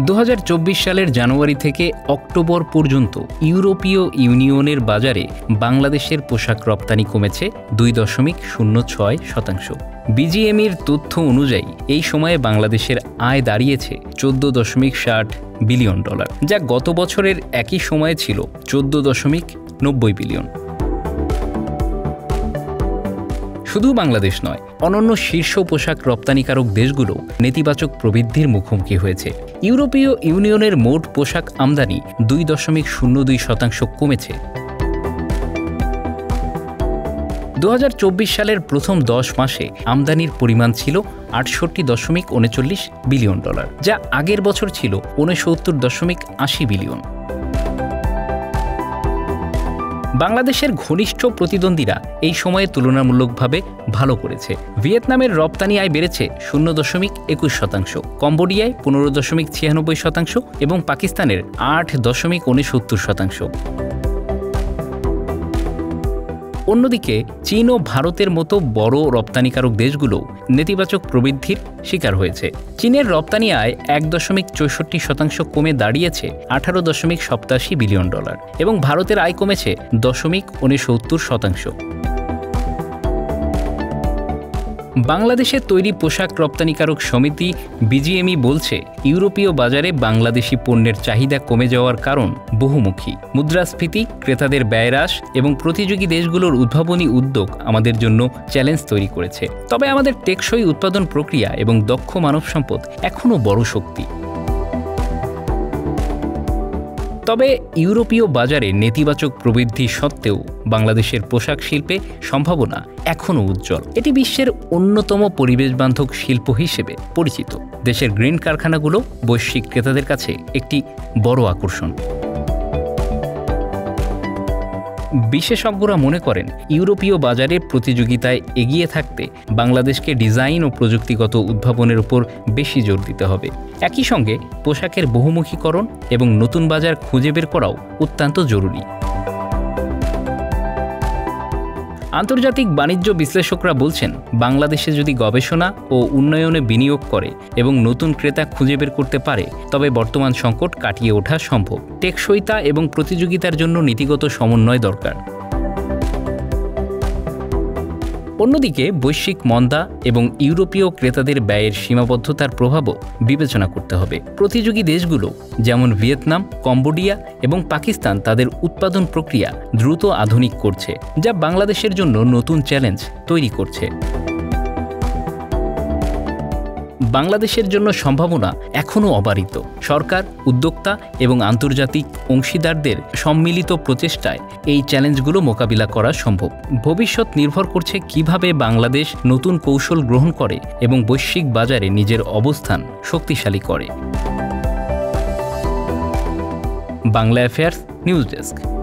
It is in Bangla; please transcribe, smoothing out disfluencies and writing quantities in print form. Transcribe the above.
2024 সালের জানুয়ারি থেকে অক্টোবর পর্যন্ত ইউরোপীয় ইউনিয়নের বাজারে বাংলাদেশের পোশাক রপ্তানি কমেছে 2.06%। বিজিএমইর তথ্য অনুযায়ী এই সময়ে বাংলাদেশের আয় দাঁড়িয়েছে $14.60 বিলিয়ন, যা গত বছরের একই সময়ে ছিল $14.90 বিলিয়ন। শুধু বাংলাদেশ নয়, অন্যান্য শীর্ষ পোশাক রপ্তানিকারক দেশগুলো নেতিবাচক প্রবৃদ্ধির মুখোমুখি হয়েছে। ইউরোপীয় ইউনিয়নের মোট পোশাক আমদানি 2.02% কমেছে। 2024 সালের প্রথম 10 মাসে আমদানির পরিমাণ ছিল $68.39 বিলিয়ন, যা আগের বছর ছিল $69.80 বিলিয়ন। বাংলাদেশের ঘনিষ্ঠ প্রতিদ্বন্দ্বীরা এই সময়ে তুলনামূলকভাবে ভালো করেছে। ভিয়েতনামের রপ্তানি আয় বেড়েছে 0.21%, কম্বোডিয়ায় 15.96% এবং পাকিস্তানের 8.69%। অন্যদিকে চীন ও ভারতের মতো বড় রপ্তানিকারক দেশগুলো নেতিবাচক প্রবৃদ্ধির শিকার হয়েছে। চীনের রপ্তানি আয় 1.64% কমে দাঁড়িয়েছে $18.87 বিলিয়ন এবং ভারতের আয় কমেছে 0.69%। বাংলাদেশে তৈরি পোশাক রপ্তানিকারক সমিতি বিজিএমই বলছে, ইউরোপীয় বাজারে বাংলাদেশি পণ্যের চাহিদা কমে যাওয়ার কারণ বহুমুখী। মুদ্রাস্ফীতি, ক্রেতাদের ব্যয় হ্রাস এবং প্রতিযোগী দেশগুলোর উদ্ভাবনী উদ্যোগ আমাদের জন্য চ্যালেঞ্জ তৈরি করেছে। তবে আমাদের টেকসই উৎপাদন প্রক্রিয়া এবং দক্ষ মানব সম্পদ এখনও বড় শক্তি। তবে ইউরোপীয় বাজারে নেতিবাচক প্রবৃদ্ধি সত্ত্বেও বাংলাদেশের পোশাক শিল্পে সম্ভাবনা এখনও উজ্জ্বল। এটি বিশ্বের অন্যতম পরিবেশবান্ধব শিল্প হিসেবে পরিচিত। দেশের গ্রিন কারখানাগুলো বৈশ্বিক ক্রেতাদের কাছে একটি বড় আকর্ষণ। বিশেষজ্ঞরা মনে করেন, ইউরোপীয় বাজারে প্রতিযোগিতায় এগিয়ে থাকতে বাংলাদেশকে ডিজাইন ও প্রযুক্তিগত উদ্ভাবনের উপর বেশি জোর দিতে হবে। একই সঙ্গে পোশাকের বহুমুখীকরণ এবং নতুন বাজার খুঁজে বের করাও অত্যন্ত জরুরি। আন্তর্জাতিক বাণিজ্য বিশ্লেষকরা বলছেন, বাংলাদেশে যদি গবেষণা ও উন্নয়নে বিনিয়োগ করে এবং নতুন ক্রেতা খুঁজে বের করতে পারে, তবে বর্তমান সংকট কাটিয়ে ওঠা সম্ভব। টেকসইতা এবং প্রতিযোগিতার জন্য নীতিগত সমন্বয় দরকার। অন্যদিকে বৈশ্বিক মন্দা এবং ইউরোপীয় ক্রেতাদের ব্যয়ের সীমাবদ্ধতার প্রভাবও বিবেচনা করতে হবে। প্রতিযোগী দেশগুলো যেমন ভিয়েতনাম, কম্বোডিয়া এবং পাকিস্তান তাদের উৎপাদন প্রক্রিয়া দ্রুত আধুনিক করছে, যা বাংলাদেশের জন্য নতুন চ্যালেঞ্জ তৈরি করছে। বাংলাদেশের জন্য সম্ভাবনা এখনও অবারিত। সরকার, উদ্যোক্তা এবং আন্তর্জাতিক অংশীদারদের সম্মিলিত প্রচেষ্টায় এই চ্যালেঞ্জগুলো মোকাবিলা করা সম্ভব। ভবিষ্যৎ নির্ভর করছে কিভাবে বাংলাদেশ নতুন কৌশল গ্রহণ করে এবং বৈশ্বিক বাজারে নিজের অবস্থান শক্তিশালী করে। Bangla affairs news desk.